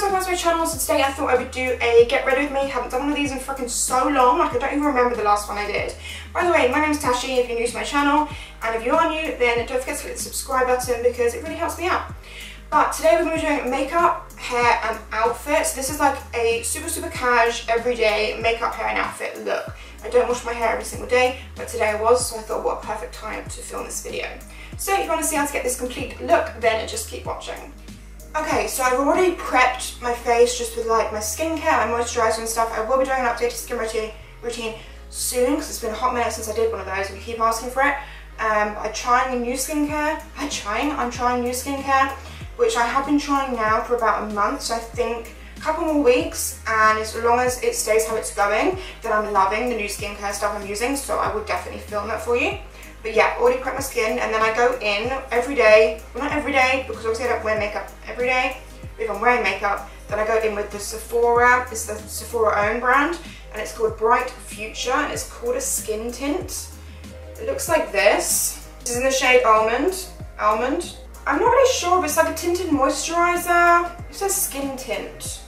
guys, welcome back to my channel. So today I thought I would do a get ready with me. Haven't done one of these in freaking so long, like I don't even remember the last one I did. By the way, my name's Tashi if you're new to my channel, and if you are new then don't forget to hit the subscribe button because it really helps me out. But today we're going to be doing makeup, hair and outfit. So this is like a super cash, everyday makeup, hair and outfit look. I don't wash my hair every single day, but today I was, so I thought what a perfect time to film this video. So if you want to see how to get this complete look, then just keep watching. Okay, so I've already prepped my face just with like my skincare, my moisturizer and stuff. I will be doing an updated skin routine soon because it's been a hot minute since I did one of those and you keep asking for it. I'm trying new skincare, which I have been trying now for about a month, so I think a couple more weeks, and as long as it stays how it's going, then I'm loving the new skincare stuff I'm using, so I would definitely film that for you. But yeah, already prepped my skin, and then I go in every day, well not every day, because obviously I don't wear makeup every day, but if I'm wearing makeup, then I go in with the Sephora, it's the Sephora own brand, and it's called Bright Future, and it's called a skin tint. It looks like this. This is in the shade Almond. I'm not really sure if it's like a tinted moisturizer. It says skin tint.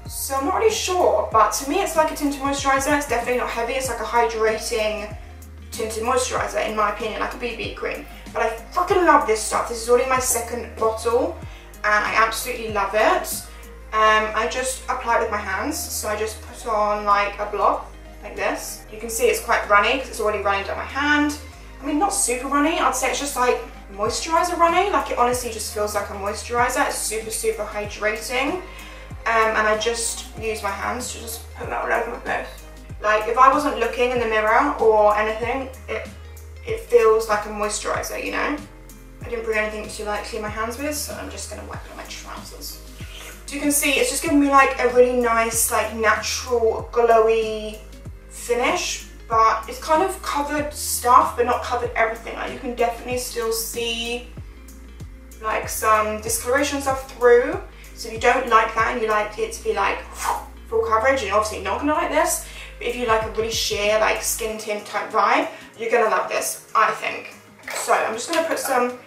So I'm not really sure, but to me it's like a tinted moisturizer. It's definitely not heavy, it's like a hydrating tinted moisturizer in my opinion, like a BB cream. But I fucking love this stuff. This is already my second bottle and I absolutely love it. I just apply it with my hands, so I just put on like a blob like this. You can see it's quite runny because it's already running down my hand. I mean, not super runny, I'd say it's just like moisturizer runny, like it honestly just feels like a moisturizer. It's super hydrating, and I just use my hands to just put that all over my face. Like if I wasn't looking in the mirror or anything, it feels like a moisturizer, you know. I didn't bring anything to like clean my hands with, so I'm just gonna wipe it on my trousers. So you can see it's just giving me like a really nice, like natural, glowy finish, but it's kind of covered stuff, but not covered everything. Like you can definitely still see like some discoloration stuff through. So if you don't like that and you like it to be like full coverage, and you're obviously not gonna like this, but if you like a really sheer like skin tint type vibe, you're gonna love this, I think. So I'm just gonna put some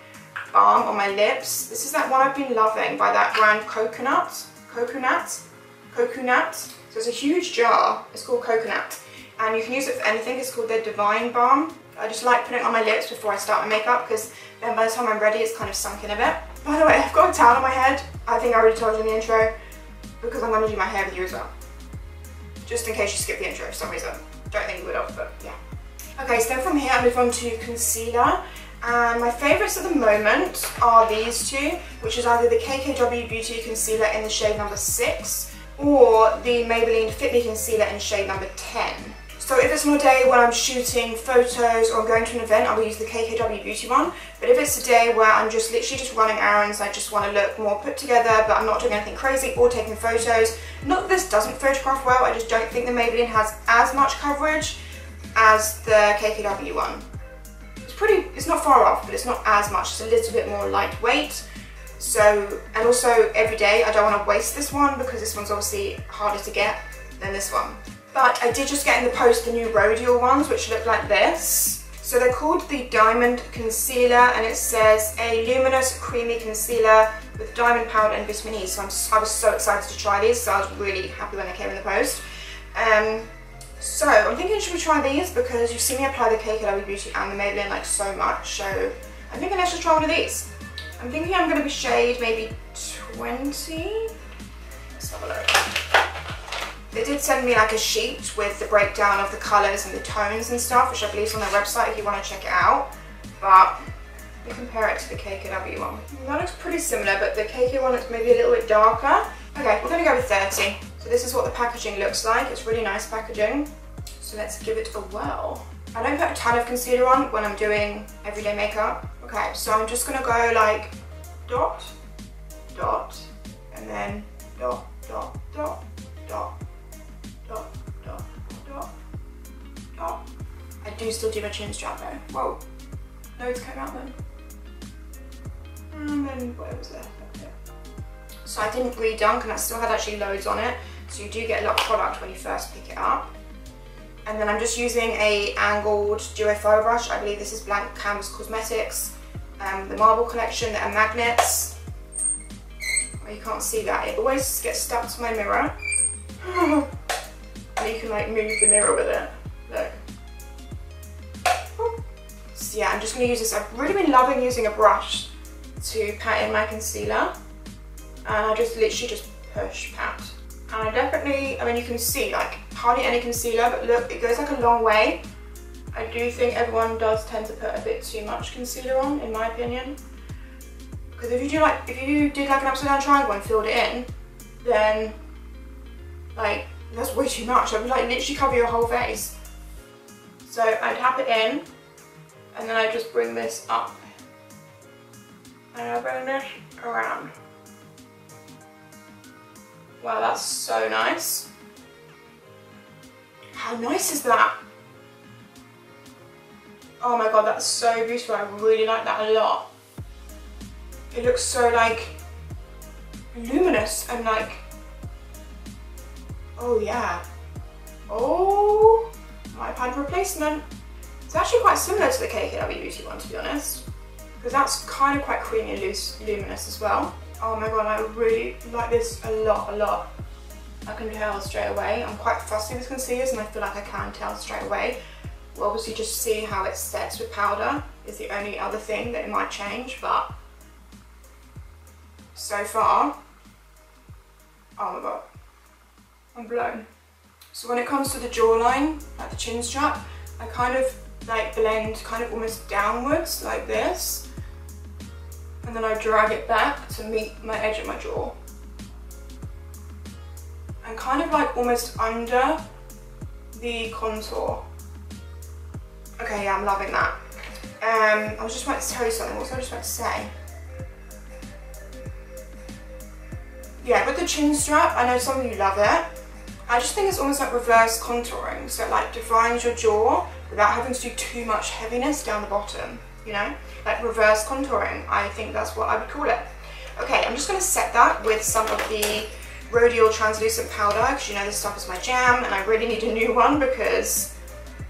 balm on my lips. This is that one I've been loving by that brand Cocunat. So it's a huge jar, it's called Cocunat. And you can use it for anything, it's called their Divine Balm. I just like putting it on my lips before I start my makeup because then by the time I'm ready it's kind of sunk in a bit. By the way, I've got a towel on my head. I think I already told you in the intro because I'm going to do my hair with you as well. Just in case you skipped the intro for some reason. Don't think you would have, but yeah. Okay, so then from here I move on to concealer. And my favourites at the moment are these two, which is either the KKW Beauty Concealer in the shade number 6 or the Maybelline Fit Me Concealer in shade number 10. So if it's on a day when I'm shooting photos or I'm going to an event, I will use the KKW Beauty one. But if it's a day where I'm just literally just running errands, I just want to look more put together, but I'm not doing anything crazy or taking photos. Not that this doesn't photograph well, I just don't think the Maybelline has as much coverage as the KKW one. It's not far off, but it's not as much. It's a little bit more lightweight. So, and also every day I don't want to waste this one because this one's obviously harder to get than this one. But I did just get in the post the new Rodial ones, which look like this. So they're called the Diamond Concealer, and it says a luminous creamy concealer with diamond powder and vitamin E. So I was so excited to try these, so I was really happy when they came in the post. So I'm thinking, should we try these? Because you've seen me apply the KKW Beauty and the Maybelline like so much, so I'm thinking let's just try one of these. I'm thinking I'm going to be shade maybe 20. Let's have a look. They did send me like a sheet with the breakdown of the colours and the tones and stuff, which I believe is on their website if you want to check it out. But let me compare it to the KKW one. That looks pretty similar, but the KK one looks maybe a little bit darker. Okay, we're going to go with 30. So this is what the packaging looks like. It's really nice packaging. So let's give it a whirl. I don't put a ton of concealer on when I'm doing everyday makeup. Okay, so I'm just going to go like dot, dot, and then dot, dot, dot, dot, dot, dot, dot, dot. I do still do my chin strap though. Whoa, loads came out then. And then what was left? So I didn't re-dunk and I still had actually loads on it. So you do get a lot of product when you first pick it up. And then I'm just using a angled duo fire brush. I believe this is Blank Canvas Cosmetics. The Marble collection that are magnets. Oh, you can't see that. It always gets stuck to my mirror. And you can like move the mirror with it. Look. So yeah, I'm just going to use this. I've really been loving using a brush to pat in my concealer. And I just literally just push, pat. And I definitely, I mean, you can see like hardly any concealer, but look, it goes like a long way. I do think everyone does tend to put a bit too much concealer on, in my opinion. Because if you did like an upside down triangle and filled it in, then like that's way too much. I would like literally cover your whole face. So I tap it in, and then I just bring this up, and I bring this around. Wow, that's so nice. How nice is that? Oh my god, that's so beautiful. I really like that a lot. It looks so like luminous and like, oh yeah. Oh, might have had a replacement. It's actually quite similar to the KKW Beauty one, to be honest, because that's kind of quite creamy and luminous as well. Oh my god, I really like this a lot. I can tell straight away. I'm quite fussy with concealers and I feel like I can tell straight away. We'll obviously just see how it sets with powder is the only other thing that it might change, but so far, oh my god, I'm blown. So when it comes to the jawline, like the chin strap, I kind of like blend kind of almost downwards like this, and then I drag it back to meet my edge of my jaw. And kind of like almost under the contour. Okay, yeah, I'm loving that. I was just about to tell you something. What was I just about to say? Yeah, with the chin strap, I know some of you love it. I just think it's almost like reverse contouring. So it like defines your jaw without having to do too much heaviness down the bottom, you know? Like reverse contouring, I think that's what I would call it. Okay, I'm just gonna set that with some of the Rhodial translucent powder, because you know this stuff is my jam and I really need a new one because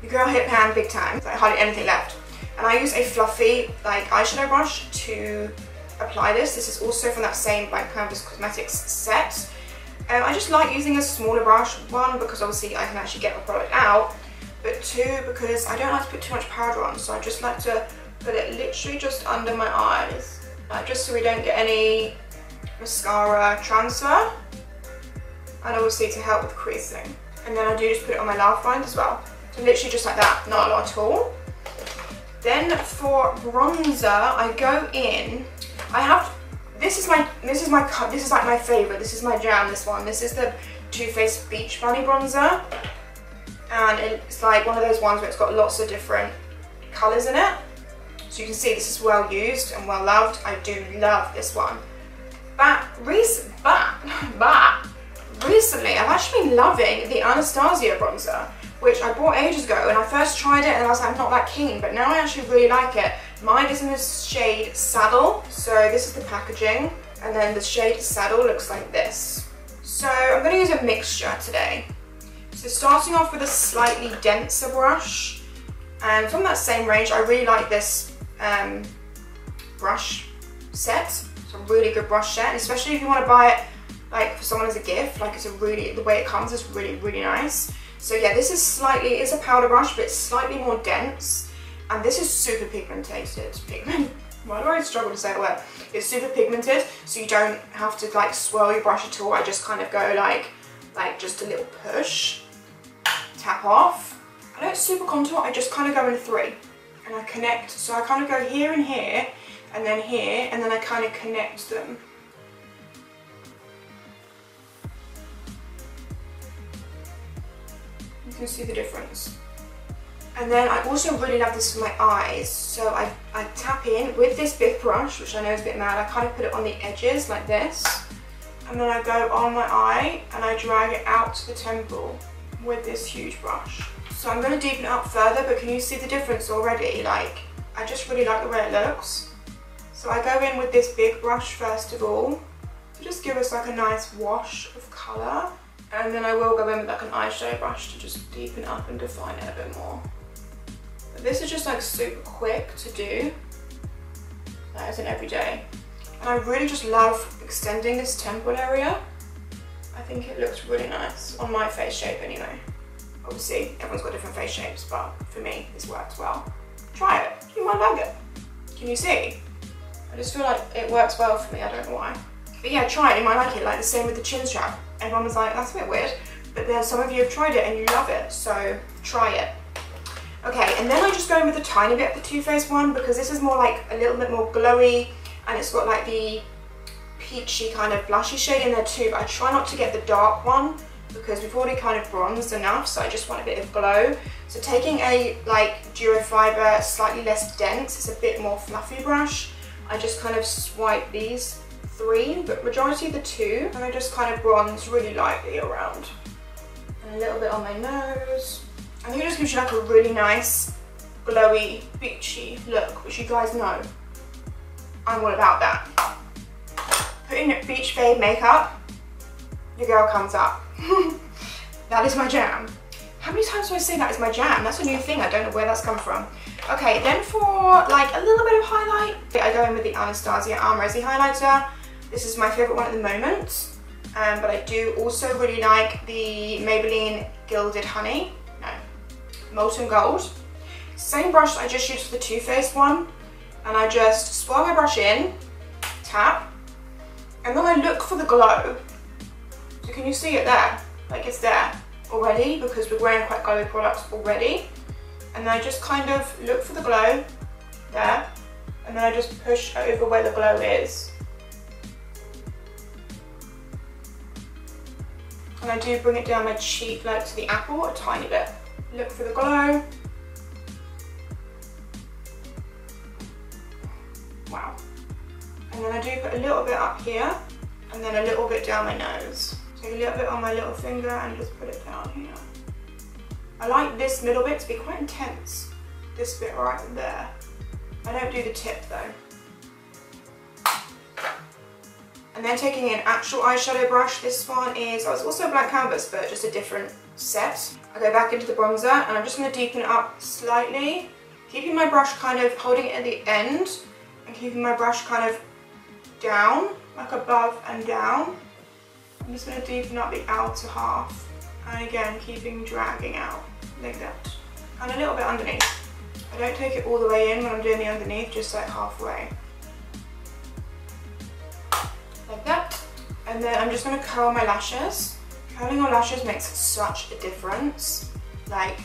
the girl hit pan big time. There's like hardly anything left. And I use a fluffy like eyeshadow brush to apply this. This is also from that same Blank Canvas Cosmetics set. I just like using a smaller brush, one because obviously I can actually get the product out, but two because I don't like to put too much powder on, so I just like to put it literally just under my eyes, just so we don't get any mascara transfer, and obviously to help with creasing. And then I do just put it on my laugh line as well. So literally just like that, not a lot at all. Then for bronzer, I go in. I have this is like my favorite. This is my jam. This one. This is the Too Faced Beach Bunny bronzer, and it's like one of those ones where it's got lots of different colors in it. So you can see this is well used and well loved. I do love this one. But recently, I've actually been loving the Anastasia bronzer, which I bought ages ago, and I first tried it and I was like, I'm not that keen, but now I actually really like it. Mine is in the shade Saddle, so this is the packaging, and then the shade Saddle looks like this. So I'm going to use a mixture today. So starting off with a slightly denser brush, and from that same range, I really like this brush set. It's a really good brush set, and especially if you want to buy it like for someone as a gift, like the way it comes is really nice. So yeah, this is slightly, it's a powder brush, but it's slightly more dense, and this is super pigmented. Why do I struggle to say the word? It's super pigmented, so you don't have to like swirl your brush at all. I just kind of go like just a little push, tap off. I don't super contour, I just kind of go in 3, and I connect. So I kind of go here and here, and then here, and then I kind of connect them. You can see the difference. And then I also really love this for my eyes. So I tap in with this big brush, which I know is a bit mad. I kind of put it on the edges like this. And then I go on my eye and I drag it out to the temple with this huge brush. So I'm going to deepen it up further, but can you see the difference already? Like, I just really like the way it looks. So I go in with this big brush first of all, to just give us like a nice wash of colour. And then I will go in with like an eyeshadow brush to just deepen it up and define it a bit more. But this is just like super quick to do, like as an everyday. And I really just love extending this temple area. I think it looks really nice on my face shape anyway. Obviously, everyone's got different face shapes, but for me, this works well. Try it. You might like it. Can you see? I just feel like it works well for me. I don't know why. But yeah, try it. You might like it. Like the same with the chin strap. Everyone was like, that's a bit weird. But then some of you have tried it and you love it. So try it. Okay, and then I just go in with a tiny bit of the Too Faced one because this is more like a little bit more glowy and it's got like the peachy kind of blushy shade in there too, but I try not to get the dark one because we've already kind of bronzed enough, so I just want a bit of glow. So taking a like Duro Fiber, slightly less dense, it's a bit more fluffy brush, I just kind of swipe these 3, but majority of the 2, and I just kind of bronze really lightly around. And a little bit on my nose. I think it just gives you like a really nice, glowy, beachy look, which you guys know I'm all about that. Putting beach babe makeup, your girl comes up. That is my jam. How many times do I say that is my jam? That's a new thing, I don't know where that's come from. Okay, then for like a little bit of highlight, I go in with the Anastasia Arm Resi highlighter. This is my favourite one at the moment, but I do also really like the Maybelline Gilded Honey, no, Molten Gold. Same brush I just used for the Too Faced one, and I just swirl my brush in, tap, and then I look for the glow. So can you see it there? Like it's there already because we're wearing quite glowy products already. And then I just kind of look for the glow there. And then I just push over where the glow is. And I do bring it down my cheek like to the apple a tiny bit. Look for the glow. Wow. And then I do put a little bit up here and then a little bit down my nose. Take a little bit on my little finger and just put it down here. I like this middle bit to be quite intense. This bit right there. I don't do the tip though. And then taking an actual eyeshadow brush. This one is, oh, it's also a blank canvas but just a different set. I go back into the bronzer and I'm just going to deepen it up slightly. Keeping my brush kind of, holding it at the end and keeping my brush kind of down, like above and down. I'm just going to deepen up the outer half and again keeping dragging out like that, and a little bit underneath. I don't take it all the way in when I'm doing the underneath, just like halfway like that. And then I'm just going to curl my lashes. Curling your lashes makes such a difference. Like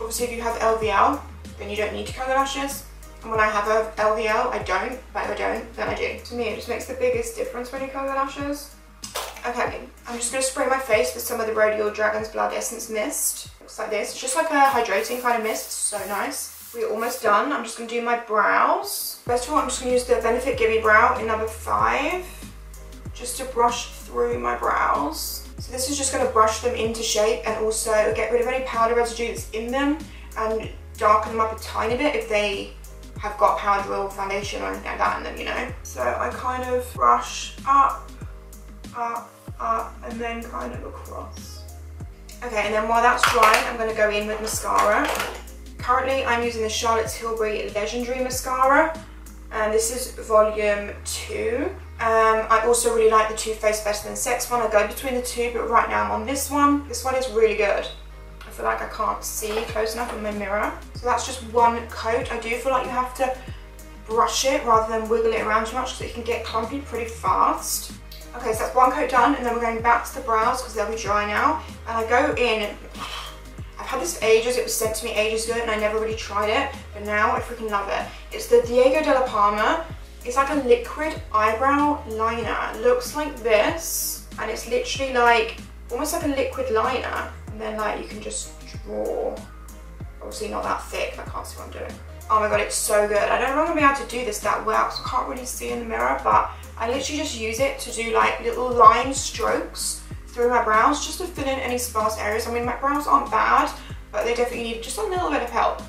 obviously if you have LVL then you don't need to curl your lashes, and when I have a LVL I don't, but if I don't then I do. To me it just makes the biggest difference when you curl your lashes. Okay, I'm just going to spray my face with some of the Radial Dragon's Blood Essence Mist. Looks like this. It's just like a hydrating kind of mist. It's so nice. We're almost done. I'm just going to do my brows. First of all, I'm just going to use the Benefit Gimme Brow in number 5. Just to brush through my brows. So this is just going to brush them into shape and also get rid of any powder residue that's in them and darken them up a tiny bit if they have got powder or foundation or anything like that in them, you know. So I kind of brush up, and then kind of across. Okay, and then while that's drying, I'm going to go in with mascara. Currently, I'm using the Charlotte Tilbury Legendary Mascara, and this is volume 2. I also really like the Too Faced Better Than Sex one. I go between the two, but right now I'm on this one. This one is really good. I feel like I can't see close enough in my mirror. So that's just one coat. I do feel like you have to brush it rather than wiggle it around too much so it can get clumpy pretty fast. Okay, so that's one coat done, and then we're going back to the brows because they'll be dry now. And I go in, I've had this for ages, it was sent to me ages ago and I never really tried it, but now I freaking love it. It's the Diego de la Palma. It's like a liquid eyebrow liner. It looks like this, and it's literally like, almost like a liquid liner. And then like you can just draw, obviously not that thick, I can't see what I'm doing. Oh my god, it's so good. I don't know if I'm going to be able to do this that well because I can't really see in the mirror, but I literally just use it to do like little line strokes through my brows just to fill in any sparse areas. I mean, my brows aren't bad, but they definitely need just a little bit of help.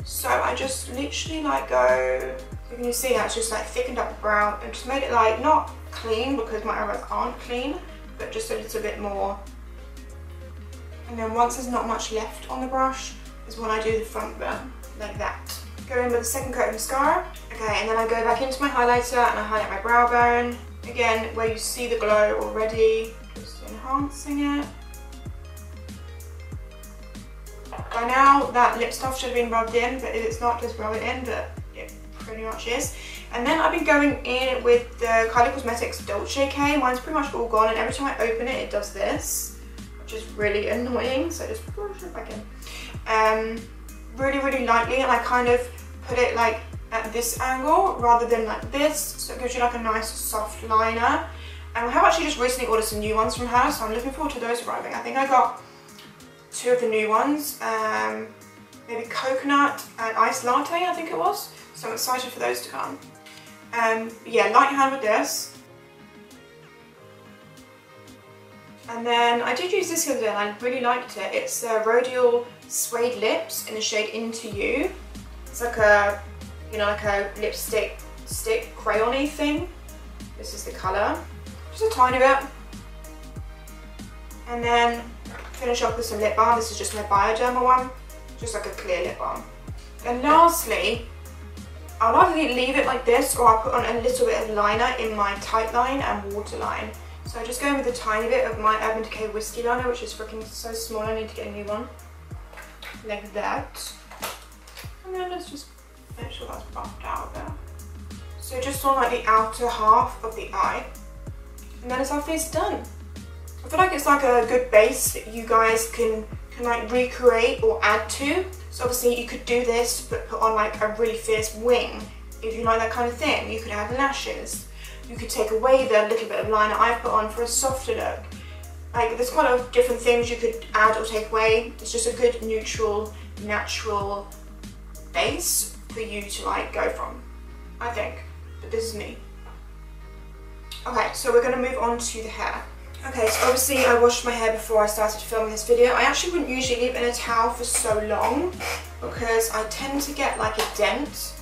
So I just literally like go, you can see how it's just like thickened up the brow and just made it like not clean because my eyebrows aren't clean, but just a little bit more. And then once there's not much left on the brush is when I do the front bit, like that. Go in with the second coat of mascara. Okay, and then I go back into my highlighter and I highlight my brow bone. Again, where you see the glow already, just enhancing it. By now, that lip stuff should have been rubbed in, but if it's not, just rub it in, but it pretty much is. And then I've been going in with the Kylie Cosmetics Dolce K. Mine's pretty much all gone, and every time I open it, it does this, which is really annoying, so just brush it back in. Really, really lightly, and I kind of put it like at this angle rather than like this, so it gives you like a nice soft liner. And I have actually just recently ordered some new ones from her, so I'm looking forward to those arriving. I think I got 2 of the new ones, maybe coconut and iced latte, I think it was. So I'm excited for those to come. Yeah, light hand with this. And then I did use this the other day and I really liked it. It's Rodial Suede Lips in the shade Into You. It's like a, you know, like a lipstick stick crayon-y thing. This is the colour. Just a tiny bit. And then finish off with some lip balm. This is just my Bioderma one. Just like a clear lip balm. And lastly, I'll either leave it like this or I'll put on a little bit of liner in my tight line and waterline. So I just go in with a tiny bit of my Urban Decay Whiskey Liner, which is freaking so small, I need to get a new one. Like that. And then let's just make sure that's buffed out there. So just on like the outer half of the eye. And then it's our face done. I feel like it's like a good base that you guys can like recreate or add to. So obviously you could do this but put on like a really fierce wing if you like that kind of thing. You could add lashes. You could take away the little bit of liner I've put on for a softer look. Like there's quite a lot of different things you could add or take away. It's just a good neutral, natural base for you to like go from, I think. But this is me. Okay, so we're going to move on to the hair. Okay, so obviously I washed my hair before I started filming this video. I actually wouldn't usually leave it in a towel for so long because I tend to get like a dent.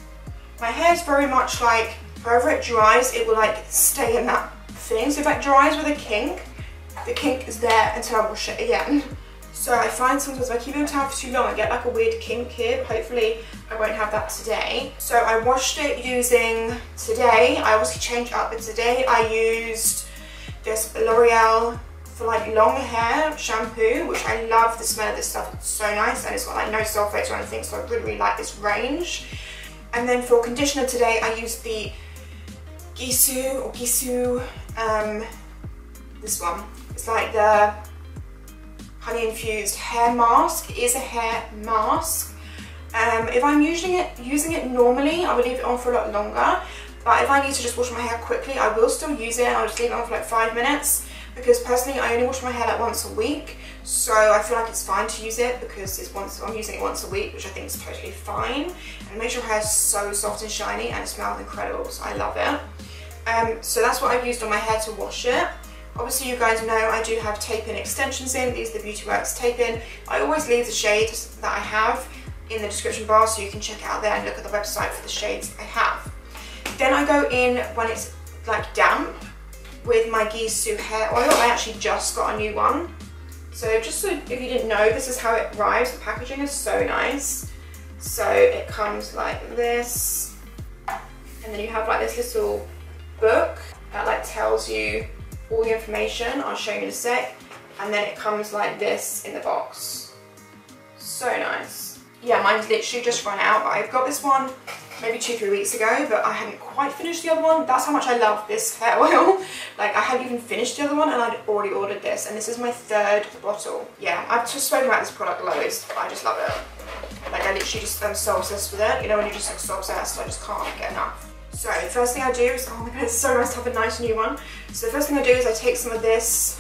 My hair is very much like, wherever it dries, it will like stay in that thing. So if it dries with a kink, the kink is there until I wash it again. So I find sometimes if I keep it in a towel for too long, I get like a weird kink here, but hopefully I won't have that today. So I washed it using, today, I obviously changed up, but today I used this L'Oreal for like long hair shampoo, which I love the smell of this stuff. It's so nice and it's got like no sulfates or anything, so I really, really like this range. And then for conditioner today, I used the Gisou, this one. It's like the honey infused hair mask. It is a hair mask. If I'm using it normally, I would leave it on for a lot longer. But if I need to just wash my hair quickly, I will still use it. I'll just leave it on for like 5 minutes because personally I only wash my hair like once a week. So I feel like it's fine to use it because I'm using it once a week, which I think is totally fine. And it makes your hair so soft and shiny and it smells incredible, so I love it. So that's what I've used on my hair to wash it. Obviously you guys know I do have tape-in extensions in. These are the Beauty Works tape-in. I always leave the shades that I have in the description bar so you can check it out there and look at the website for the shades I have. Then I go in when it's like damp with my Gisou hair oil. I actually just got a new one. So just so if you didn't know, this is how it arrives. The packaging is so nice. So it comes like this. And then you have like this little book that like tells you all the information. I'll show you in a sec. And then it comes like this in the box. So nice. Yeah, mine's literally just run out. I've got this one maybe 2-3 weeks ago, but I hadn't quite finished the other one. That's how much I love this hair oil. Like I hadn't even finished the other one and I'd already ordered this, and this is my 3rd bottle. Yeah, I've just spoken about this product loads, but I just love it. Like I literally just am so obsessed with it. You know when you're just like so obsessed, I just can't get enough. So the first thing I do is, oh my god, it's so nice to have a nice new one. So the first thing I do is I take some of this.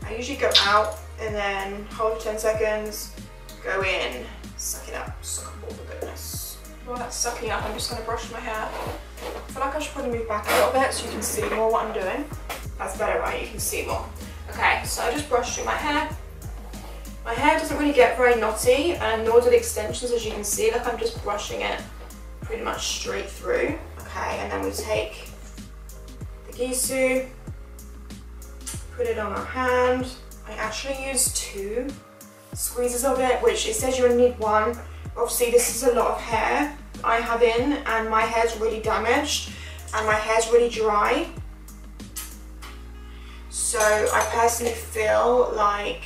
I usually go out and then hold for 10 seconds, go in, suck it up, suck up all the goodness. While that's sucking up, I'm just going to brush my hair. I feel like I should probably move back a little bit so you can see more what I'm doing. That's better, right? You can see more. Okay, so I just brushed through my hair. My hair doesn't really get very knotty, and nor do the extensions, as you can see. Like I'm just brushing it pretty much straight through. Okay, and then we take the Gisou, put it on our hand. I actually use 2 squeezes of it, which it says you only need 1. Obviously this is a lot of hair I have in, and my hair's really damaged and my hair's really dry, So I personally feel like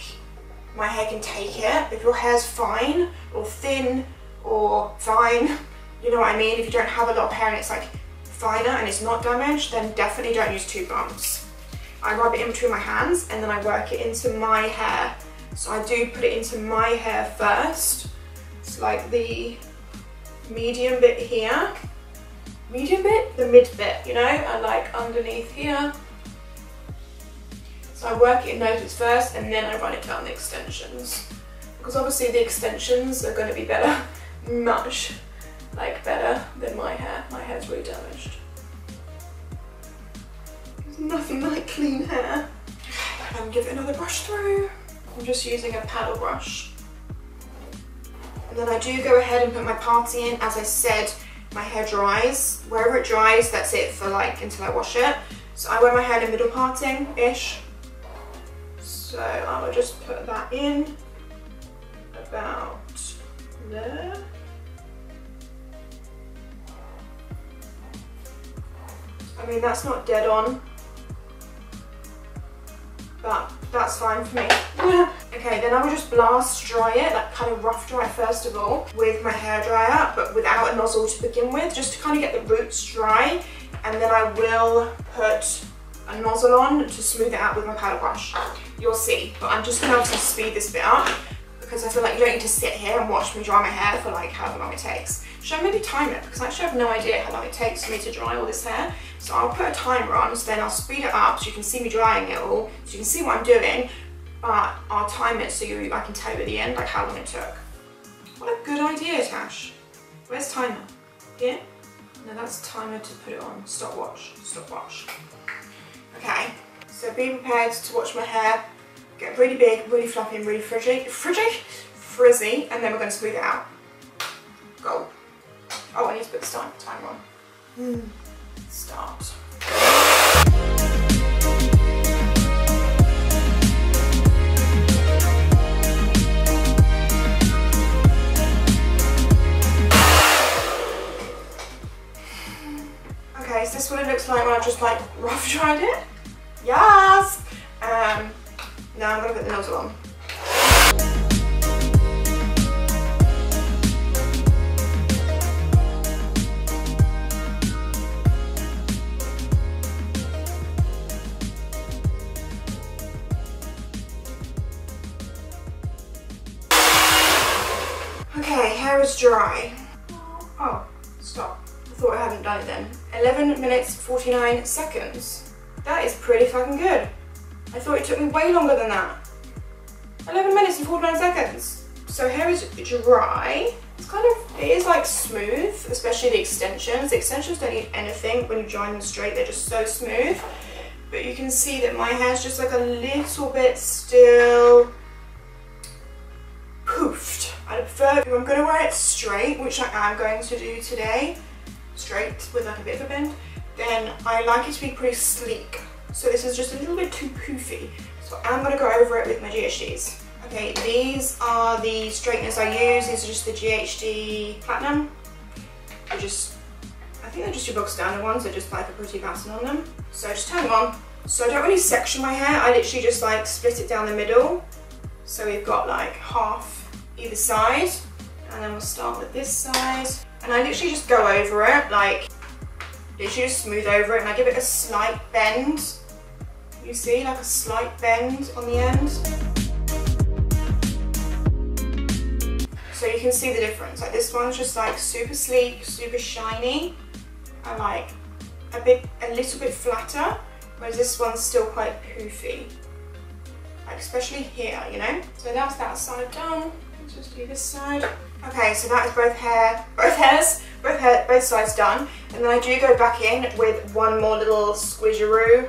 my hair can take it. If your hair's fine or thin or fine, you know what I mean? If you don't have a lot of hair and it's like finer and it's not damaged, then definitely don't use 2 bumps. I rub it in between my hands and then I work it into my hair. So I do put it into my hair first. It's like the medium bit here. Medium bit? The mid bit, you know? And like underneath here. So I work it in those bits first and then I run it down the extensions. Because obviously the extensions are going to be better, much like better than my hair. My hair's really damaged. There's nothing like clean hair. Okay, and give it another brush through. I'm just using a paddle brush. And then I do go ahead and put my party in. As I said, my hair dries. Wherever it dries, that's it for like until I wash it. So I wear my hair in middle parting-ish. So I will just put that in about there. I mean, that's not dead on, but that's fine for me. Okay, then I will just blast dry it, like kind of rough dry it first of all with my hairdryer, but without a nozzle to begin with, just to kind of get the roots dry. And then I will put a nozzle on to smooth it out with my paddle brush. You'll see, but I'm just going to speed this bit up because I feel like you don't need to sit here and watch me dry my hair for like however long it takes. Should I maybe time it? Because I actually have no idea how long it takes for me to dry all this hair. So I'll put a timer on, so then I'll speed it up so you can see me drying it all, so you can see what I'm doing, but I'll time it so I can tell you at the end like how long it took. What a good idea, Tash. Where's timer? Here? No, that's timer to put it on. Stopwatch. Stopwatch. Okay, so be prepared to watch my hair get really big, really fluffy and really frizzy, and then we're going to smooth it out. Go. Oh, I need to put the timer on. Start. Okay, is this what it looks like when I've just like rough dried it? Yes! Now I'm going to put the nozzle on. Okay, hair is dry. Oh, stop. I thought I hadn't done it then. 11 minutes 49 seconds. That is pretty fucking good. I thought it took me way longer than that. 11 minutes and 49 seconds. So hair is dry. It's kind of, it is like smooth, especially the extensions. The extensions don't need anything when you dry them straight, they're just so smooth. But you can see that my hair's just like a little bit still poofed. I prefer, if I'm going to wear it straight, which I am going to do today, straight with like a bit of a bend, then I like it to be pretty sleek. So this is just a little bit too poofy. So I'm going to go over it with my GHDs. Okay, these are the straighteners I use. These are just the GHD Platinum. They're just, I think they're just your bog standard ones. They're just like a pretty pattern on them. So just turn them on. So I don't really section my hair. I literally just like split it down the middle. So we've got like half either side. And then we'll start with this side. And I literally just go over it, like literally just smooth over it, and I give it a slight bend. You see, like a slight bend on the end. So you can see the difference. Like this one's just like super sleek, super shiny, and like a little bit flatter, whereas this one's still quite poofy. Like especially here, you know? So that's that side done. Let's just do this side. Okay, so that is both sides done. And then I do go back in with one more little squisheroo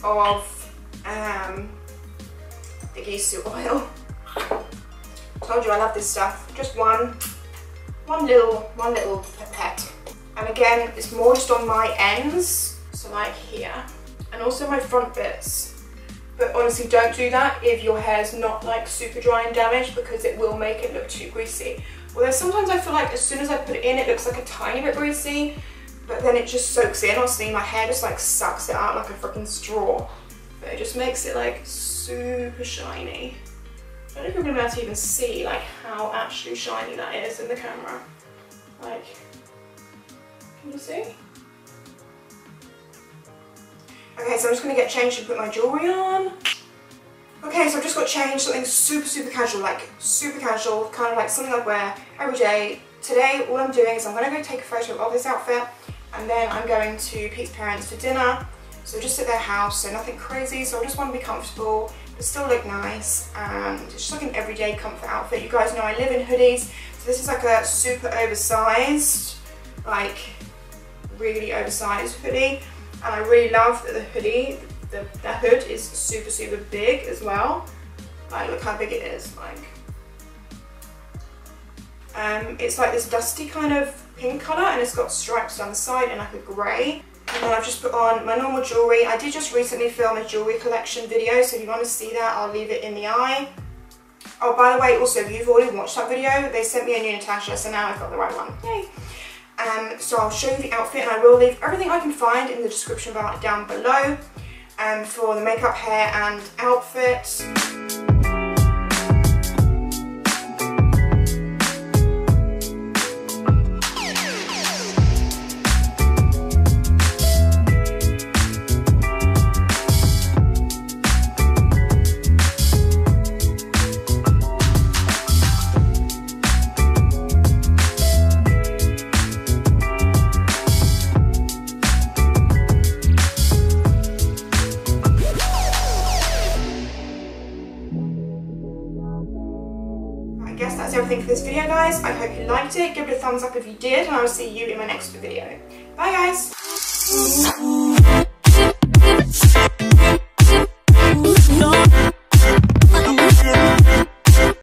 of the ghee oil. Told you I love this stuff. Just one little pipette. And again, it's more just on my ends, so like here, and also my front bits. But honestly, don't do that if your hair's not like super dry and damaged, because it will make it look too greasy. Although sometimes I feel like as soon as I put it in, it looks like a tiny bit greasy, but then it just soaks in. Honestly, my hair just like sucks it out like a freaking straw. but it just makes it like super shiny. I don't know if you're gonna be able to even see like how actually shiny that is in the camera. Like, can you see? Okay, so I'm just gonna get changed and put my jewellery on. Okay, so I've just got changed, something super casual, like super casual, kind of like something I'd wear every day. Today, all I'm doing is I'm gonna go take a photo of this outfit, and then I'm going to Pete's parents for dinner. So just at their house, so nothing crazy. So I just want to be comfortable, but still look nice, and it's just like an everyday comfort outfit. You guys know I live in hoodies, so this is like a super oversized, like really oversized hoodie. And I really love that the hoodie, the hood is super big as well. Like, look how big it is. Like, it's like this dusty kind of pink colour, and it's got stripes down the side and like a grey. And then I've just put on my normal jewellery. I did just recently film a jewellery collection video, so if you want to see that, I'll leave it in the eye. Oh, by the way, also, if you've already watched that video, they sent me a new Natasha, so now I've got the right one. Yay! So I'll show you the outfit, and I will leave everything I can find in the description bar down below for the makeup, hair and outfit. I guess that's everything for this video, guys. I hope you liked it. Give it a thumbs up if you did, and I will see you in my next video. Bye, guys.